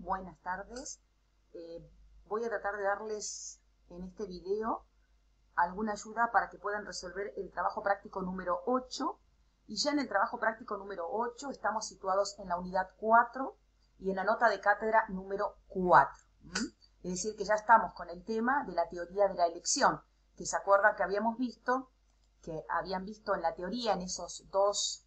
Buenas tardes. Voy a tratar de darles en este video alguna ayuda para que puedan resolver el trabajo práctico número 8. Y ya en el trabajo práctico número 8 estamos situados en la unidad 4 y en la nota de cátedra número 4. Es decir, que ya estamos con el tema de la teoría de la elección, que se acuerdan que habían visto en la teoría, en esos dos,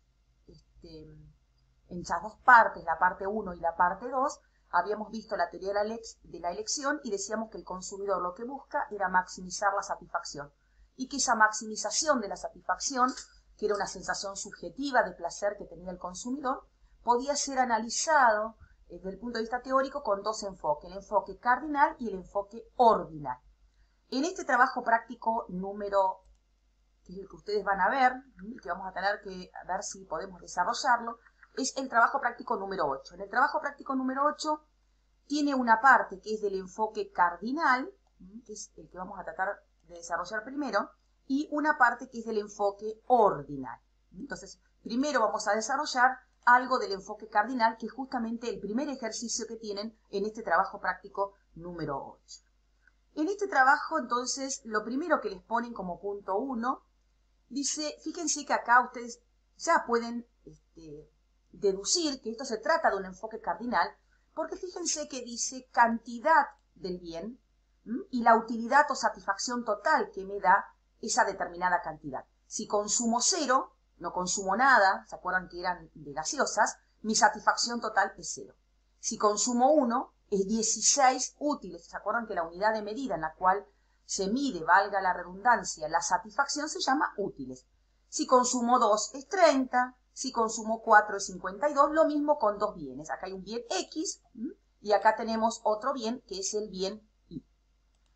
en esas dos partes, la parte 1 y la parte 2, habíamos visto la teoría de la elección y decíamos que el consumidor lo que busca era maximizar la satisfacción. Y que esa maximización de la satisfacción, que era una sensación subjetiva de placer que tenía el consumidor, podía ser analizado desde el punto de vista teórico con dos enfoques, el enfoque cardinal y el enfoque ordinal. En este trabajo práctico número, que es el que ustedes van a ver, el que vamos a tener que ver si podemos desarrollarlo, es el trabajo práctico número 8. En el trabajo práctico número 8 tiene una parte que es del enfoque cardinal, que es el que vamos a tratar de desarrollar primero, y una parte que es del enfoque ordinal. Entonces, primero vamos a desarrollar algo del enfoque cardinal, que es justamente el primer ejercicio que tienen en este trabajo práctico número 8. En este trabajo, entonces, lo primero que les ponen como punto 1, dice, fíjense que acá ustedes ya pueden deducir que esto se trata de un enfoque cardinal, porque fíjense que dice cantidad del bien y la utilidad o satisfacción total que me da esa determinada cantidad. Si consumo 0, no consumo nada, ¿se acuerdan que eran de gaseosas? Mi satisfacción total es 0. Si consumo 1, es 16 útiles. ¿Se acuerdan que la unidad de medida en la cual se mide, valga la redundancia, la satisfacción se llama útiles? Si consumo 2, es 30. Si consumo 4 es 52, lo mismo con dos bienes. Acá hay un bien X y acá tenemos otro bien que es el bien Y.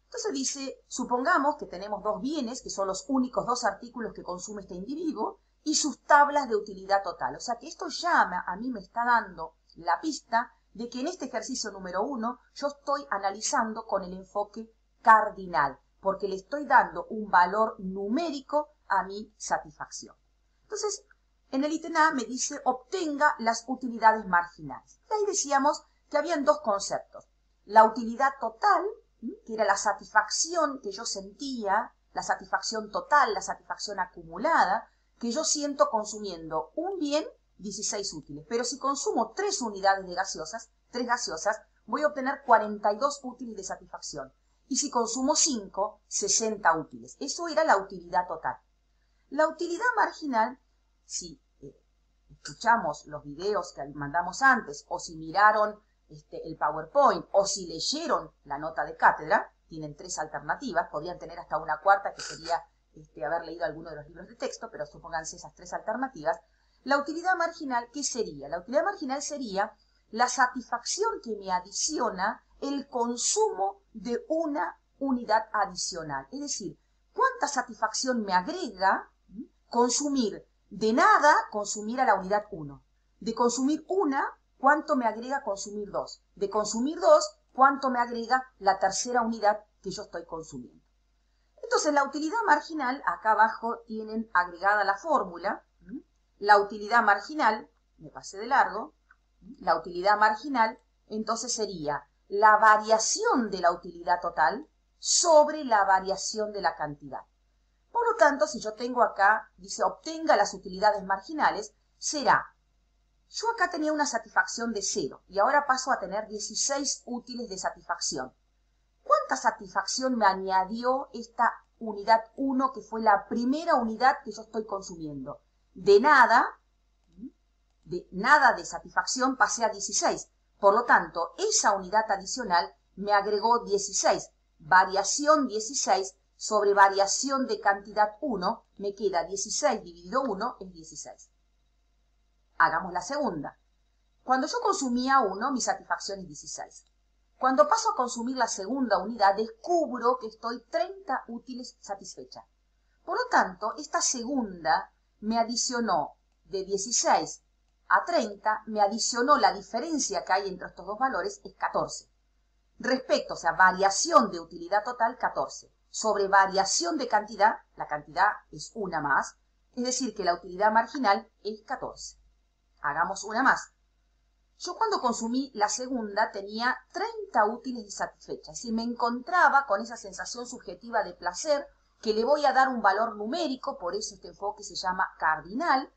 Entonces dice, supongamos que tenemos dos bienes, que son los únicos dos artículos que consume este individuo, y sus tablas de utilidad total. O sea que esto ya a mí me está dando la pista de que en este ejercicio número 1 yo estoy analizando con el enfoque cardinal, porque le estoy dando un valor numérico a mi satisfacción. Entonces, en el ítem A me dice, obtenga las utilidades marginales. Y ahí decíamos que habían dos conceptos. La utilidad total, que era la satisfacción que yo sentía, la satisfacción total, la satisfacción acumulada, que yo siento consumiendo un bien, 16 útiles. Pero si consumo 3 unidades de gaseosas, 3 gaseosas, voy a obtener 42 útiles de satisfacción. Y si consumo 5, 60 útiles. Eso era la utilidad total. La utilidad marginal, si escuchamos los videos que mandamos antes, o si miraron el PowerPoint, o si leyeron la nota de cátedra, tienen 3 alternativas, podrían tener hasta una cuarta que sería haber leído alguno de los libros de texto, pero supónganse esas 3 alternativas. La utilidad marginal, ¿qué sería? La utilidad marginal sería la satisfacción que me adiciona el consumo de una unidad adicional. Es decir, ¿cuánta satisfacción me agrega consumir de nada, consumir a la unidad 1? De consumir una, ¿cuánto me agrega consumir 2? De consumir 2, ¿cuánto me agrega la tercera unidad que yo estoy consumiendo? Entonces, la utilidad marginal, acá abajo tienen agregada la fórmula. La utilidad marginal, me pasé de largo, la utilidad marginal, entonces sería la variación de la utilidad total sobre la variación de la cantidad. Por lo tanto, si yo tengo acá, dice, obtenga las utilidades marginales, será, yo acá tenía una satisfacción de 0 y ahora paso a tener 16 útiles de satisfacción. ¿Cuánta satisfacción me añadió esta unidad 1, que fue la primera unidad que yo estoy consumiendo? De nada de satisfacción pasé a 16. Por lo tanto, esa unidad adicional me agregó 16. Variación 16 sobre variación de cantidad 1, me queda 16 dividido 1 es 16. Hagamos la segunda. Cuando yo consumía 1, mi satisfacción es 16. Cuando paso a consumir la segunda unidad, descubro que estoy 30 útiles satisfecha. Por lo tanto, esta segunda me adicionó de 16 a 30, me adicionó la diferencia que hay entre estos dos valores, es 14. Respecto, o sea, variación de utilidad total, 14. Sobre variación de cantidad, la cantidad es una más, es decir, que la utilidad marginal es 14. Hagamos una más. Yo cuando consumí la segunda tenía 30 útiles de satisfecha. Es decir, me encontraba con esa sensación subjetiva de placer que le voy a dar un valor numérico, por eso este enfoque se llama cardinal.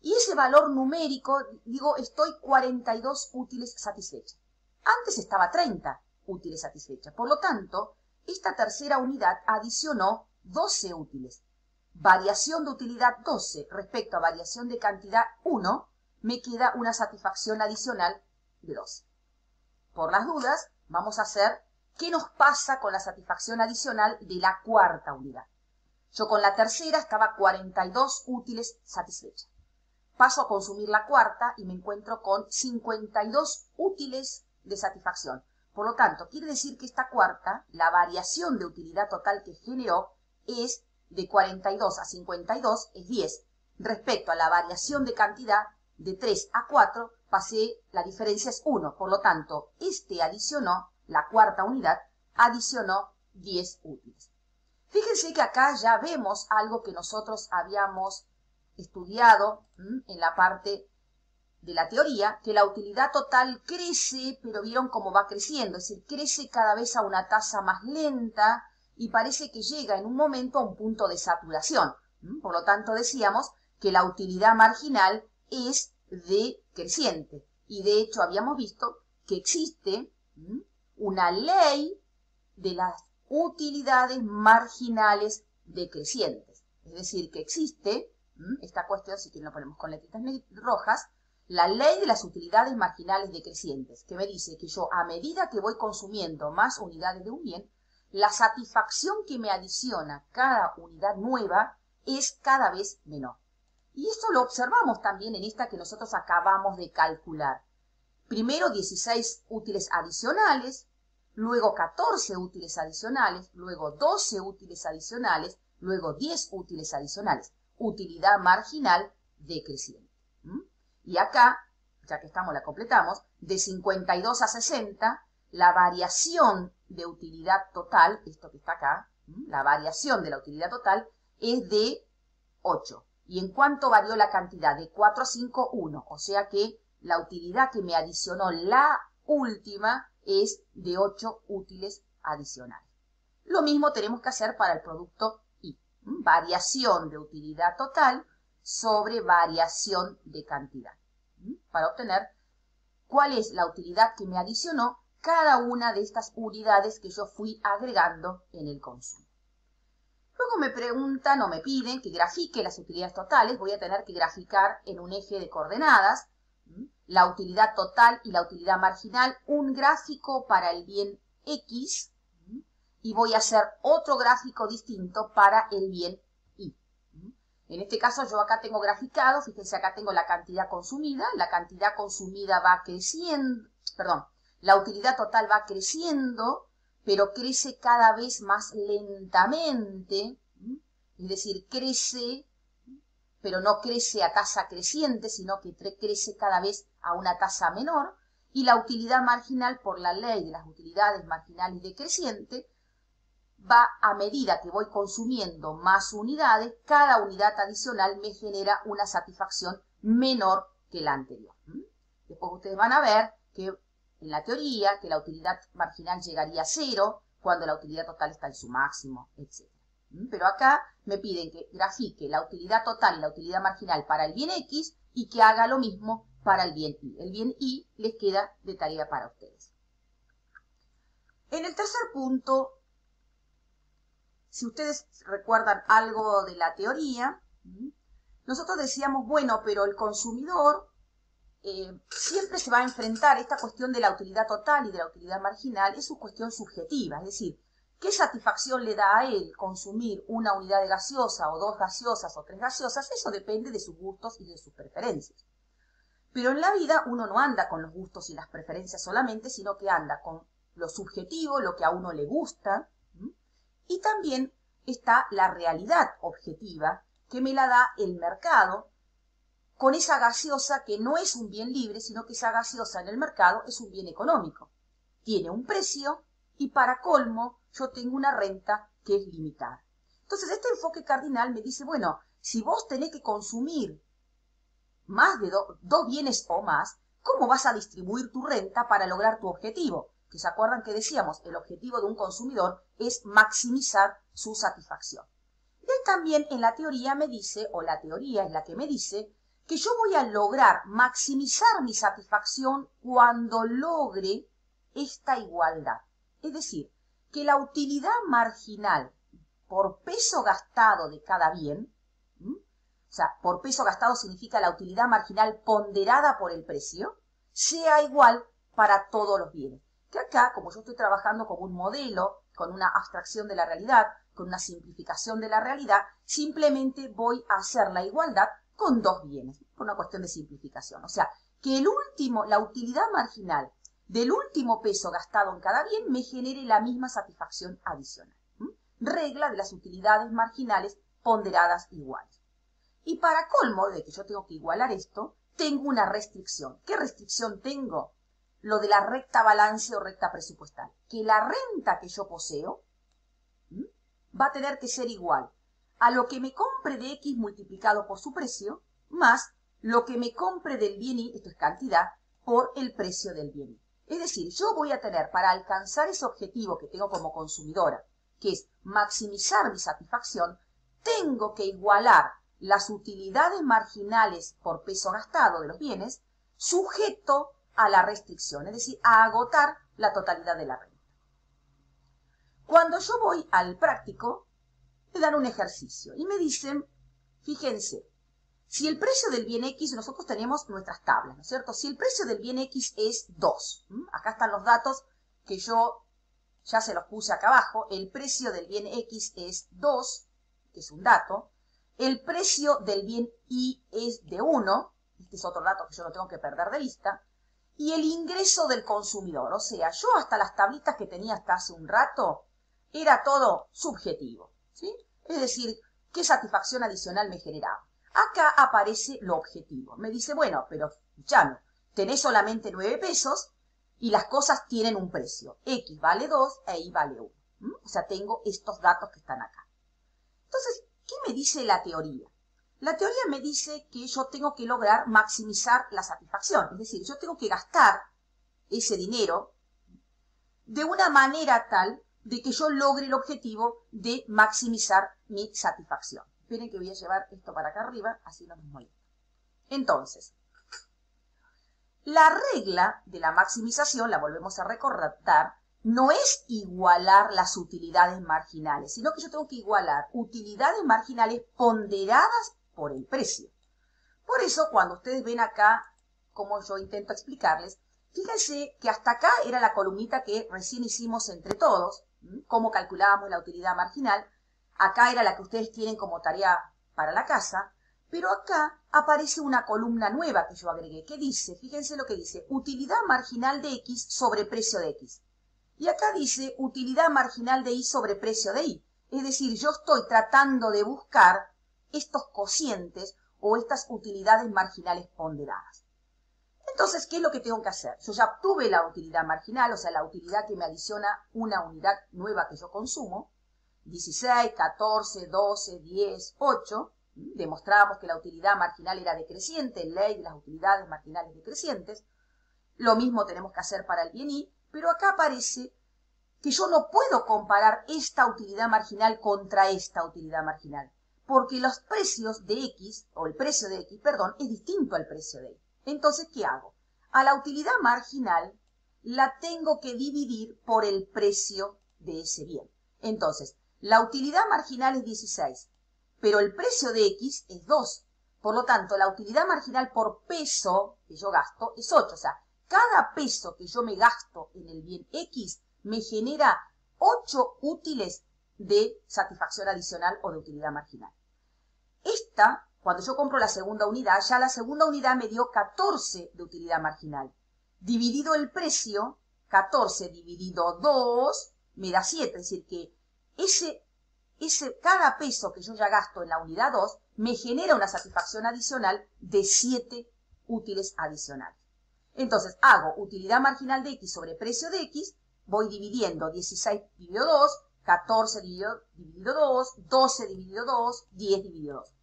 Y ese valor numérico, digo, estoy 42 útiles satisfechas. Antes estaba 30 útiles satisfechas. Por lo tanto, esta tercera unidad adicionó 12 útiles. Variación de utilidad 12 respecto a variación de cantidad 1, me queda una satisfacción adicional de 12. Por las dudas, vamos a hacer qué nos pasa con la satisfacción adicional de la cuarta unidad. Yo con la tercera estaba 42 útiles satisfechas. Paso a consumir la cuarta y me encuentro con 52 útiles de satisfacción. Por lo tanto, quiere decir que esta cuarta, la variación de utilidad total que generó es de 42 a 52, es 10. Respecto a la variación de cantidad, de 3 a 4, la diferencia es 1. Por lo tanto, la cuarta unidad, adicionó 10 útiles. Fíjense que acá ya vemos algo que nosotros habíamos estudiado en la parte de la teoría, que la utilidad total crece, pero vieron cómo va creciendo, es decir, crece cada vez a una tasa más lenta y parece que llega en un momento a un punto de saturación. Por lo tanto, decíamos que la utilidad marginal es decreciente. Y de hecho habíamos visto que existe una ley de las utilidades marginales decrecientes. Es decir, que existe esta cuestión, si quieren lo ponemos con letritas rojas, la ley de las utilidades marginales decrecientes, que me dice que yo, a medida que voy consumiendo más unidades de un bien, la satisfacción que me adiciona cada unidad nueva es cada vez menor. Y esto lo observamos también en esta que nosotros acabamos de calcular. Primero 16 útiles adicionales, luego 14 útiles adicionales, luego 12 útiles adicionales, luego 10 útiles adicionales. Utilidad marginal decreciente. Y acá, ya que la completamos, de 52 a 60, la variación de utilidad total, esto que está acá, la variación de la utilidad total es de 8. ¿Y en cuánto varió la cantidad? De 4 a 5, 1. O sea que la utilidad que me adicionó la última es de 8 útiles adicionales. Lo mismo tenemos que hacer para el producto I. Variación de utilidad total sobre variación de cantidad. Para obtener cuál es la utilidad que me adicionó cada una de estas unidades que yo fui agregando en el consumo. Luego me preguntan o me piden que grafique las utilidades totales. Voy a tener que graficar en un eje de coordenadas la utilidad total y la utilidad marginal, un gráfico para el bien X y voy a hacer otro gráfico distinto para el bien Y. En este caso yo acá tengo graficado, fíjense acá tengo la cantidad consumida va creciendo, la utilidad total va creciendo, pero crece cada vez más lentamente, es decir, crece, pero no crece a tasa creciente, sino que crece cada vez a una tasa menor, y la utilidad marginal, por la ley de las utilidades marginales decrecientes, va a medida que voy consumiendo más unidades, cada unidad adicional me genera una satisfacción menor que la anterior. Después ustedes van a ver que en la teoría que la utilidad marginal llegaría a 0 cuando la utilidad total está en su máximo, etc. Pero acá me piden que grafique la utilidad total y la utilidad marginal para el bien X y que haga lo mismo para el bien Y. El bien Y les queda de tarea para ustedes. En el tercer punto, si ustedes recuerdan algo de la teoría, nosotros decíamos, bueno, pero el consumidor siempre se va a enfrentar a esta cuestión de la utilidad total y de la utilidad marginal, es su cuestión subjetiva, es decir, ¿qué satisfacción le da a él consumir una unidad de gaseosa o 2 gaseosas o 3 gaseosas? Eso depende de sus gustos y de sus preferencias. Pero en la vida uno no anda con los gustos y las preferencias solamente, sino que anda con lo subjetivo, lo que a uno le gusta, y también está la realidad objetiva que me la da el mercado con esa gaseosa que no es un bien libre, sino que esa gaseosa en el mercado es un bien económico. Tiene un precio y para colmo yo tengo una renta que es limitada. Entonces este enfoque cardinal me dice, bueno, si vos tenés que consumir más de dos bienes o más, cómo vas a distribuir tu renta para lograr tu objetivo. Que se acuerdan que decíamos, el objetivo de un consumidor es maximizar su satisfacción. Y también en la teoría me dice, o la teoría es la que me dice, que yo voy a lograr maximizar mi satisfacción cuando logre esta igualdad. Es decir, que la utilidad marginal por peso gastado de cada bien, o sea, por peso gastado significa la utilidad marginal ponderada por el precio, sea igual para todos los bienes. Que acá, como yo estoy trabajando con un modelo, con una abstracción de la realidad, con una simplificación de la realidad, simplemente voy a hacer la igualdad con dos bienes, por una cuestión de simplificación. O sea, que la utilidad marginal del último peso gastado en cada bien me genere la misma satisfacción adicional. Regla de las utilidades marginales ponderadas iguales. Y para colmo de que yo tengo que igualar esto, tengo una restricción. ¿Qué restricción tengo? Lo de la recta balance o recta presupuestal. Que la renta que yo poseo va a tener que ser igual a lo que me compre de X multiplicado por su precio, más lo que me compre del bien Y, esto es cantidad, por el precio del bien Y. Es decir, yo voy a tener, para alcanzar ese objetivo que tengo como consumidora, que es maximizar mi satisfacción, tengo que igualar las utilidades marginales por peso gastado de los bienes, sujeto a la restricción, es decir, a agotar la totalidad de la renta. Cuando yo voy al práctico, me dan un ejercicio y me dicen, fíjense, si el precio del bien X, nosotros tenemos nuestras tablas, ¿no es cierto? Si el precio del bien X es 2, acá están los datos que yo ya se los puse acá abajo, el precio del bien X es 2, que es un dato, el precio del bien Y es de 1, este es otro dato que yo no tengo que perder de vista, y el ingreso del consumidor, o sea, yo hasta las tablitas que tenía hasta hace un rato, era todo subjetivo, ¿sí? Es decir, ¿qué satisfacción adicional me generaba? Acá aparece lo objetivo. Me dice, bueno, pero escuchame, tenés solamente 9 pesos y las cosas tienen un precio. X vale 2 e Y vale 1. O sea, tengo estos datos que están acá. Entonces, ¿qué me dice la teoría? La teoría me dice que yo tengo que lograr maximizar la satisfacción. Es decir, yo tengo que gastar ese dinero de una manera tal de que yo logre el objetivo de maximizar mi satisfacción. Esperen que voy a llevar esto para acá arriba, así no nos molesta. Entonces, la regla de la maximización, la volvemos a recordar, no es igualar las utilidades marginales, sino que yo tengo que igualar utilidades marginales ponderadas por el precio. Por eso, cuando ustedes ven acá, como yo intento explicarles, fíjense que hasta acá era la columnita que recién hicimos entre todos, cómo calculábamos la utilidad marginal. Acá era la que ustedes tienen como tarea para la casa, pero acá aparece una columna nueva que yo agregué, que dice, fíjense lo que dice, utilidad marginal de X sobre precio de X. Y acá dice utilidad marginal de Y sobre precio de Y. Es decir, yo estoy tratando de buscar estos cocientes o estas utilidades marginales ponderadas. Entonces, ¿qué es lo que tengo que hacer? Yo ya obtuve la utilidad marginal, o sea, la utilidad que me adiciona una unidad nueva que yo consumo. 16, 14, 12, 10, 8. Demostramos que la utilidad marginal era decreciente, ley de las utilidades marginales decrecientes. Lo mismo tenemos que hacer para el bien Y, pero acá aparece que yo no puedo comparar esta utilidad marginal contra esta utilidad marginal, porque los precios de X, o el precio de X, perdón, es distinto al precio de Y. Entonces, ¿qué hago? A la utilidad marginal la tengo que dividir por el precio de ese bien. Entonces, la utilidad marginal es 16, pero el precio de X es 2. Por lo tanto, la utilidad marginal por peso que yo gasto es 8. O sea, cada peso que yo me gasto en el bien X me genera 8 útiles de satisfacción adicional o de utilidad marginal. Esta, cuando yo compro la segunda unidad, ya la segunda unidad me dio 14 de utilidad marginal. Dividido el precio, 14 dividido 2 me da 7. Es decir, que cada peso que yo ya gasto en la unidad 2 me genera una satisfacción adicional de 7 útiles adicionales. Entonces, hago utilidad marginal de X sobre precio de X, voy dividiendo 16 dividido 2, 14 dividido 2, 12 dividido 2, 10 dividido 2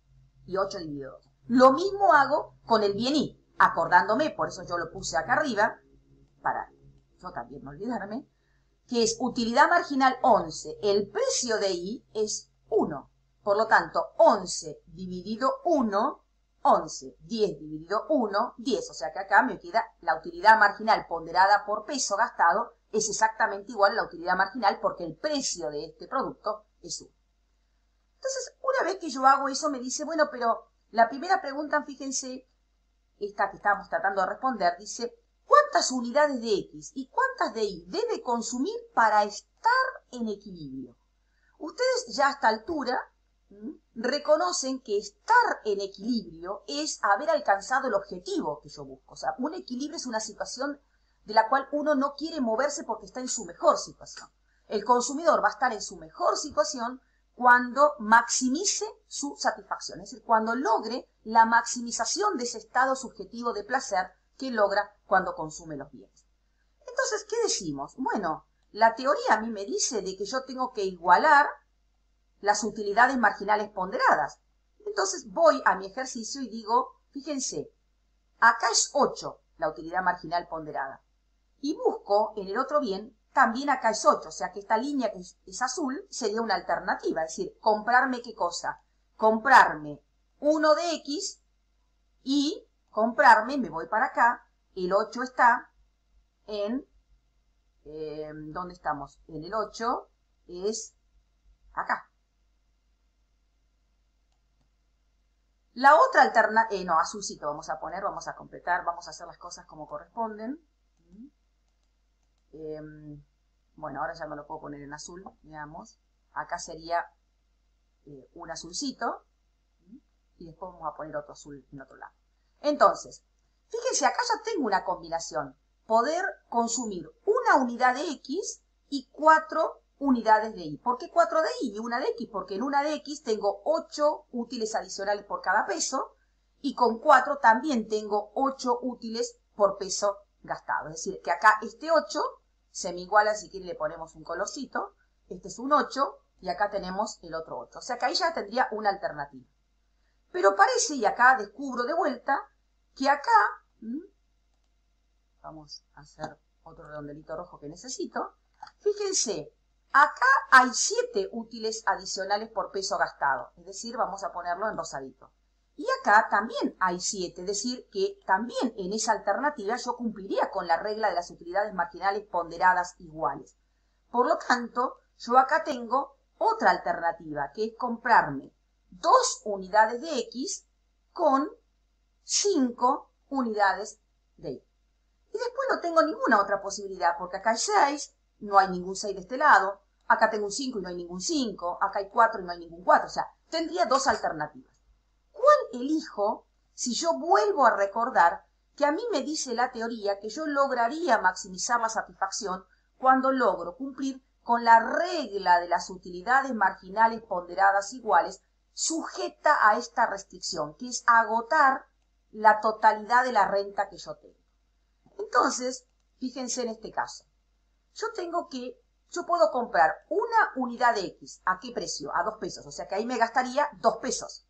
y 8 dividido 2. Lo mismo hago con el bien Y. acordándome, por eso yo lo puse acá arriba, para yo también no olvidarme, que es utilidad marginal 11. El precio de I es 1. Por lo tanto, 11 dividido 1, 11. 10 dividido 1, 10. O sea que acá me queda la utilidad marginal ponderada por peso gastado es exactamente igual a la utilidad marginal porque el precio de este producto es 1. Entonces, una vez que yo hago eso, me dice, bueno, pero la primera pregunta, fíjense, esta que estábamos tratando de responder, dice, ¿cuántas unidades de X y cuántas de Y debe consumir para estar en equilibrio? Ustedes ya a esta altura reconocen que estar en equilibrio es haber alcanzado el objetivo que yo busco. O sea, un equilibrio es una situación de la cual uno no quiere moverse porque está en su mejor situación. El consumidor va a estar en su mejor situación cuando maximice su satisfacción, es decir, cuando logre la maximización de ese estado subjetivo de placer que logra cuando consume los bienes. Entonces, ¿qué decimos? Bueno, la teoría a mí me dice de que yo tengo que igualar las utilidades marginales ponderadas. Entonces voy a mi ejercicio y digo, fíjense, acá es 8 la utilidad marginal ponderada. Y busco en el otro bien, también acá es 8, o sea que esta línea que es azul sería una alternativa, es decir, comprarme ¿qué cosa? Comprarme 1 de X y comprarme, me voy para acá, el 8 está en, ¿dónde estamos? En el 8 es acá. La otra alternativa, no, azulcito vamos a poner, vamos a completar, vamos a hacer las cosas como corresponden. Bueno, ahora ya no lo puedo poner en azul, veamos. Acá sería un azulcito y después vamos a poner otro azul en otro lado. Entonces, fíjense, acá ya tengo una combinación. Poder consumir una unidad de X y 4 unidades de Y. ¿Por qué 4 de Y y una de X? Porque en una de X tengo 8 útiles adicionales por cada peso y con 4 también tengo 8 útiles por peso gastado. Es decir, que acá este 8 se me iguala, si quieren le ponemos un colorcito, este es un 8 y acá tenemos el otro 8. O sea que ahí ya tendría una alternativa. Pero parece, y acá descubro de vuelta, que acá, vamos a hacer otro redondelito rojo que necesito, fíjense, acá hay 7 útiles adicionales por peso gastado, es decir, vamos a ponerlo en rosadito. Y acá también hay 7, es decir, que también en esa alternativa yo cumpliría con la regla de las utilidades marginales ponderadas iguales. Por lo tanto, yo acá tengo otra alternativa, que es comprarme 2 unidades de X con 5 unidades de Y. Y después no tengo ninguna otra posibilidad, porque acá hay 6, no hay ningún 6 de este lado, acá tengo un 5 y no hay ningún 5, acá hay 4 y no hay ningún 4, o sea, tendría 2 alternativas. ¿Cuál elijo si yo vuelvo a recordar que a mí me dice la teoría que yo lograría maximizar la satisfacción cuando logro cumplir con la regla de las utilidades marginales ponderadas iguales sujeta a esta restricción, que es agotar la totalidad de la renta que yo tengo? Entonces, fíjense en este caso. Yo puedo comprar una unidad de X. ¿A qué precio? A 2 pesos. O sea que ahí me gastaría 2 pesos.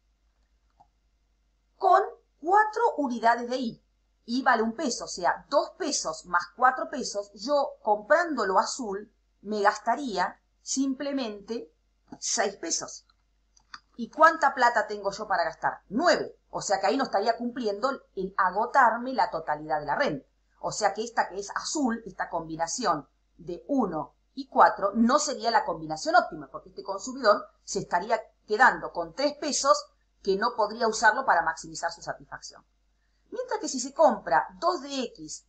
Con 4 unidades de Y. Y vale 1 peso. O sea, 2 pesos más 4 pesos. Yo, comprándolo azul, me gastaría simplemente 6 pesos. ¿Y cuánta plata tengo yo para gastar? 9. O sea que ahí no estaría cumpliendo el agotarme la totalidad de la renta. O sea que esta que es azul, esta combinación de 1 y 4, no sería la combinación óptima, porque este consumidor se estaría quedando con 3 pesos que no podría usarlo para maximizar su satisfacción. Mientras que si se compra 2 de X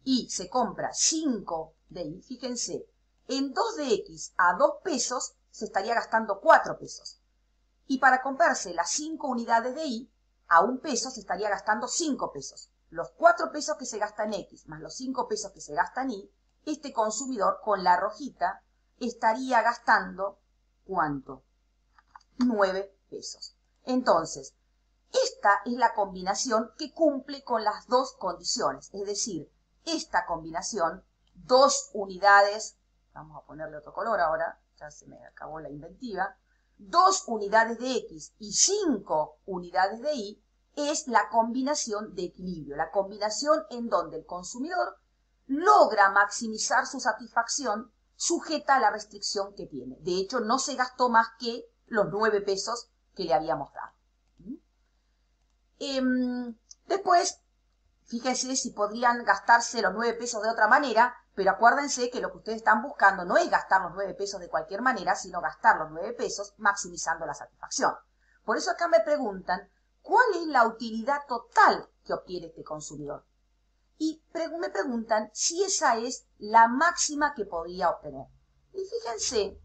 y se compra 5 de Y, fíjense, en 2 de X a 2 pesos se estaría gastando 4 pesos. Y para comprarse las 5 unidades de Y, a 1 peso se estaría gastando 5 pesos. Los 4 pesos que se gastan en X más los 5 pesos que se gastan en Y, este consumidor con la rojita estaría gastando, ¿cuánto? 9 pesos. Entonces, esta es la combinación que cumple con las dos condiciones. Es decir, esta combinación, 2 unidades, vamos a ponerle otro color ahora, ya se me acabó la inventiva, 2 unidades de X y 5 unidades de Y, es la combinación de equilibrio, la combinación en donde el consumidor logra maximizar su satisfacción sujeta a la restricción que tiene. De hecho, no se gastó más que los 9 pesos que le habíamos dado. Después, fíjense si podrían gastarse los 9 pesos de otra manera, pero acuérdense que lo que ustedes están buscando no es gastar los 9 pesos de cualquier manera, sino gastar los 9 pesos maximizando la satisfacción. Por eso acá me preguntan, ¿cuál es la utilidad total que obtiene este consumidor? Y me preguntan si esa es la máxima que podría obtener. Y fíjense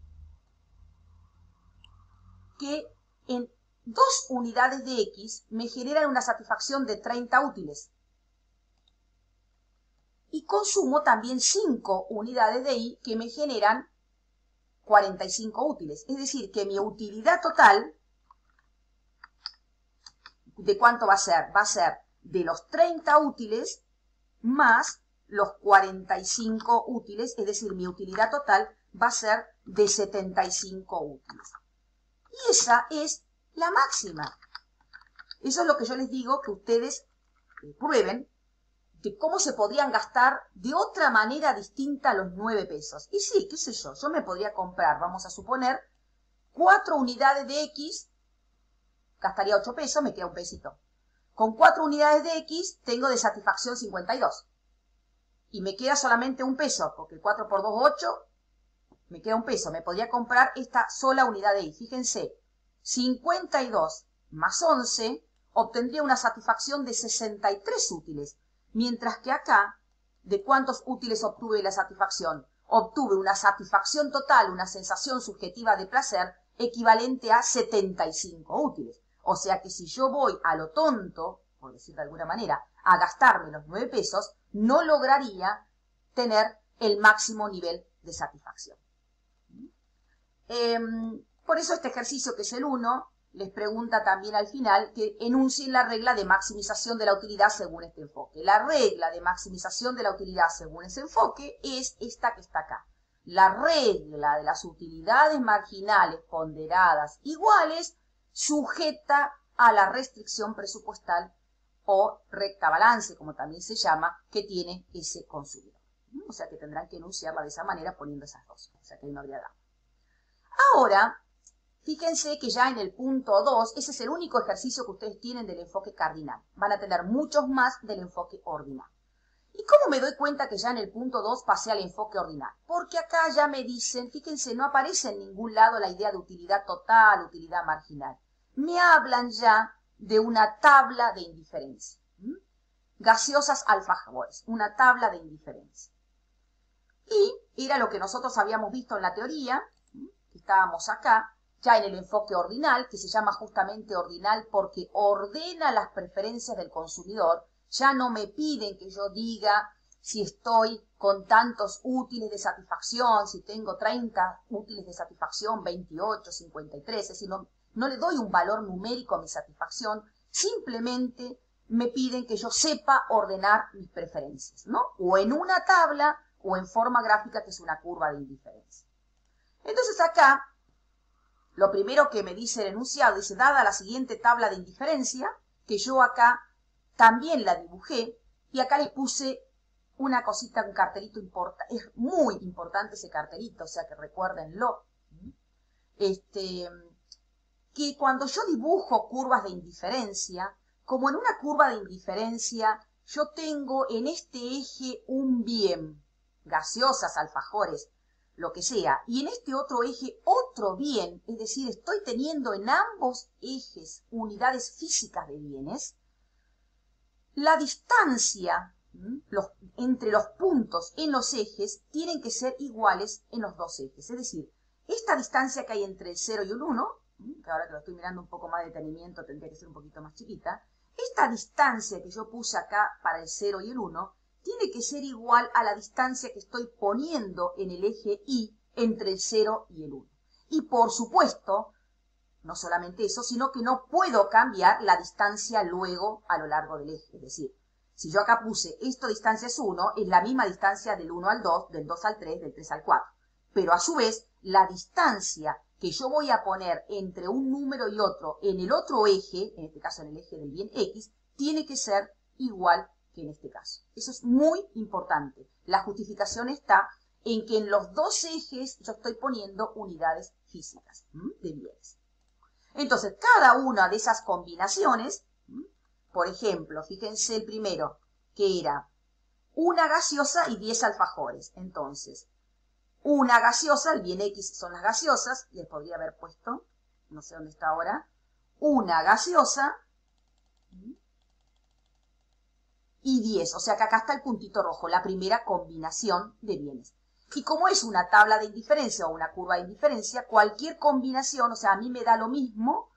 que en 2 unidades de X me generan una satisfacción de 30 útiles. Y consumo también 5 unidades de Y que me generan 45 útiles. Es decir, que mi utilidad total, ¿de cuánto va a ser? Va a ser de los 30 útiles más los 45 útiles, es decir, mi utilidad total va a ser de 75 útiles. Y esa es la máxima. Eso es lo que yo les digo que ustedes prueben de cómo se podrían gastar de otra manera distinta los 9 pesos. Y sí, qué sé yo me podría comprar, vamos a suponer, 4 unidades de X, gastaría 8 pesos, me queda un pesito. Con 4 unidades de X tengo de satisfacción 52. Y me queda solamente un peso, porque 4 por 2, 8, me queda un peso. Me podría comprar esta sola unidad de Y. Fíjense, 52 más 11 obtendría una satisfacción de 63 útiles. Mientras que acá, ¿de cuántos útiles obtuve la satisfacción? Obtuve una satisfacción total, una sensación subjetiva de placer, equivalente a 75 útiles. O sea que si yo voy a lo tonto, por decir de alguna manera, a gastarme los 9 pesos, no lograría tener el máximo nivel de satisfacción. Por eso este ejercicio, que es el 1, les pregunta también al final que enuncien la regla de maximización de la utilidad según este enfoque. La regla de maximización de la utilidad según ese enfoque es esta que está acá. La regla de las utilidades marginales ponderadas iguales sujeta a la restricción presupuestal o recta balance, como también se llama, que tiene ese consumidor. O sea que tendrán que enunciarla de esa manera poniendo esas dos. O sea que ahí no habría drama. Ahora, fíjense que ya en el punto 2, ese es el único ejercicio que ustedes tienen del enfoque cardinal. Van a tener muchos más del enfoque ordinal. ¿Y cómo me doy cuenta que ya en el punto 2 pasé al enfoque ordinal? Porque acá ya me dicen, fíjense, no aparece en ningún lado la idea de utilidad total, utilidad marginal. Me hablan ya de una tabla de indiferencia. Gaseosas alfajores, una tabla de indiferencia. Y era lo que nosotros habíamos visto en la teoría, que estábamos acá, ya en el enfoque ordinal, que se llama justamente ordinal porque ordena las preferencias del consumidor. Ya no me piden que yo diga si estoy con tantos útiles de satisfacción, si tengo 30 útiles de satisfacción, 28, 53, es decir, no le doy un valor numérico a mi satisfacción, simplemente me piden que yo sepa ordenar mis preferencias, ¿no? O en una tabla o en forma gráfica, que es una curva de indiferencia. Entonces acá, lo primero que me dice el enunciado, dice, dada la siguiente tabla de indiferencia, que yo acá también la dibujé, y acá les puse una cosita, un cartelito importante, es muy importante ese cartelito, o sea que recuérdenlo, que cuando yo dibujo curvas de indiferencia, como en una curva de indiferencia, yo tengo en este eje un bien, gaseosas, alfajores, lo que sea, y en este otro eje otro bien, es decir, estoy teniendo en ambos ejes unidades físicas de bienes, la distancia entre los puntos en los ejes tienen que ser iguales en los dos ejes, es decir, esta distancia que hay entre el 0 y el 1, que ahora que lo estoy mirando un poco más de detenimiento tendría que ser un poquito más chiquita, esta distancia que yo puse acá para el 0 y el 1, tiene que ser igual a la distancia que estoy poniendo en el eje Y entre el 0 y el 1. Y por supuesto, no solamente eso, sino que no puedo cambiar la distancia luego a lo largo del eje. Es decir, si yo acá puse esto distancia es 1, es la misma distancia del 1 al 2, del 2 al 3, del 3 al 4. Pero a su vez, la distancia que yo voy a poner entre un número y otro en el otro eje, en este caso en el eje del bien X, tiene que ser igual que en este caso. Eso es muy importante. La justificación está en que en los dos ejes yo estoy poniendo unidades físicas de bienes. Entonces, cada una de esas combinaciones, por ejemplo, fíjense el primero, que era una gaseosa y 10 alfajores. Entonces, una gaseosa, el bien X son las gaseosas, les podría haber puesto, no sé dónde está ahora, una gaseosa y 10, o sea que acá está el puntito rojo, la primera combinación de bienes. Y como es una tabla de indiferencia o una curva de indiferencia, cualquier combinación, o sea, a mí me da lo mismo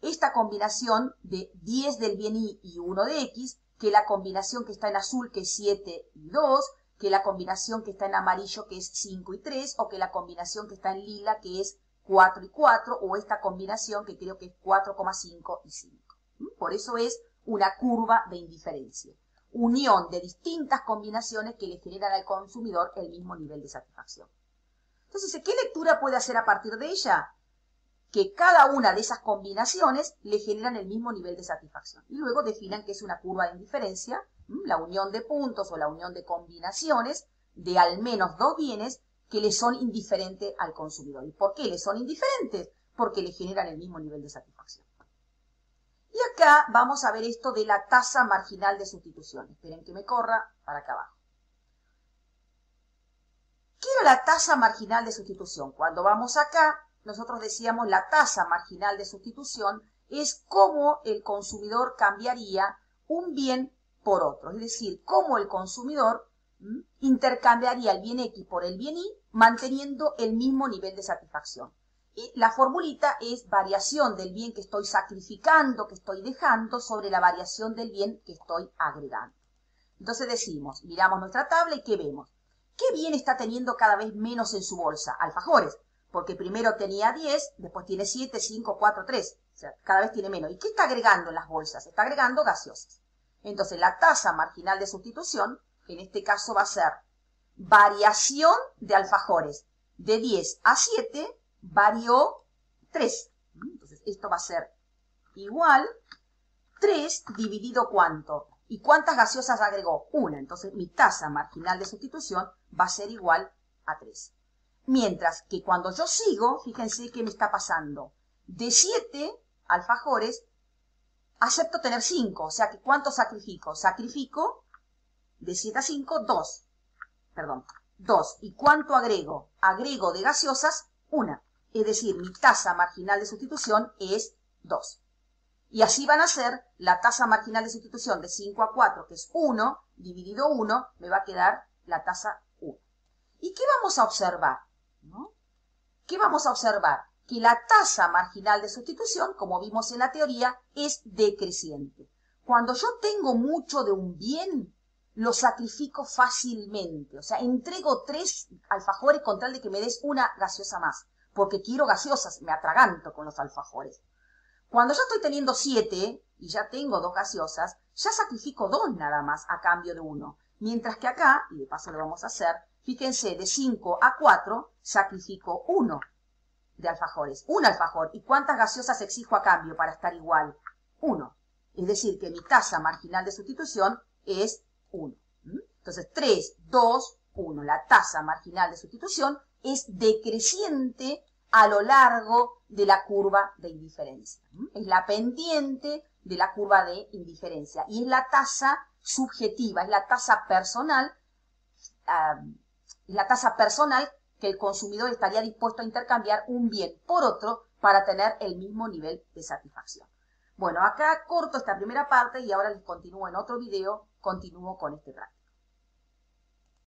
esta combinación de 10 del bien Y y 1 de X, que la combinación que está en azul, que es 7 y 2, que la combinación que está en amarillo, que es 5 y 3, o que la combinación que está en lila, que es 4 y 4, o esta combinación que creo que es 4,5 y 5. Por eso es una curva de indiferencia. Unión de distintas combinaciones que le generan al consumidor el mismo nivel de satisfacción. Entonces, ¿qué lectura puede hacer a partir de ella? Que cada una de esas combinaciones le generan el mismo nivel de satisfacción. Y luego definan que es una curva de indiferencia, la unión de puntos o la unión de combinaciones de al menos dos bienes que le son indiferentes al consumidor. ¿Y por qué le son indiferentes? Porque le generan el mismo nivel de satisfacción. Y acá vamos a ver esto de la tasa marginal de sustitución. Esperen que me corra para acá abajo. ¿Qué era la tasa marginal de sustitución? Cuando vamos acá, nosotros decíamos la tasa marginal de sustitución es cómo el consumidor cambiaría un bien por otro. Es decir, cómo el consumidor intercambiaría el bien X por el bien Y manteniendo el mismo nivel de satisfacción. Y la formulita es variación del bien que estoy sacrificando, que estoy dejando, sobre la variación del bien que estoy agregando. Entonces decimos, miramos nuestra tabla y ¿qué vemos? ¿Qué bien está teniendo cada vez menos en su bolsa? Alfajores, porque primero tenía 10, después tiene 7, 5, 4, 3. O sea, cada vez tiene menos. ¿Y qué está agregando en las bolsas? Está agregando gaseosas. Entonces la tasa marginal de sustitución, en este caso va a ser variación de alfajores. De 10 a 7 varió 3. Entonces esto va a ser igual 3 dividido ¿cuánto? ¿Y cuántas gaseosas agregó? Una. Entonces mi tasa marginal de sustitución va a ser igual a 3. Mientras que cuando yo sigo, fíjense qué me está pasando. De 7 alfajores, acepto tener 5. O sea que ¿cuánto sacrifico? Sacrifico de 7 a 5, 2. Perdón, 2. ¿Y cuánto agrego? Agrego de gaseosas 1. Es decir, mi tasa marginal de sustitución es 2. Y así van a ser la tasa marginal de sustitución de 5 a 4, que es 1, dividido 1, me va a quedar la tasa 1. ¿Y qué vamos a observar? ¿No? ¿Qué vamos a observar? Que la tasa marginal de sustitución, como vimos en la teoría, es decreciente. Cuando yo tengo mucho de un bien, lo sacrifico fácilmente. O sea, entrego 3 alfajores con tal de que me des una gaseosa más. Porque quiero gaseosas, me atraganto con los alfajores. Cuando ya estoy teniendo 7 y ya tengo 2 gaseosas, ya sacrifico 2 nada más a cambio de 1. Mientras que acá, y de paso lo vamos a hacer, fíjense, de 5 a 4 sacrifico 1 de alfajores. Un alfajor. ¿Y cuántas gaseosas exijo a cambio para estar igual? 1. Es decir, que mi tasa marginal de sustitución es 1. Entonces, 3, 2, 1. La tasa marginal de sustitución es decreciente a lo largo de la curva de indiferencia. Es la pendiente de la curva de indiferencia. Y es la tasa subjetiva, es la tasa personal, que el consumidor estaría dispuesto a intercambiar un bien por otro para tener el mismo nivel de satisfacción. Bueno, acá corto esta primera parte y ahora les continúo en otro video, continúo con este práctico.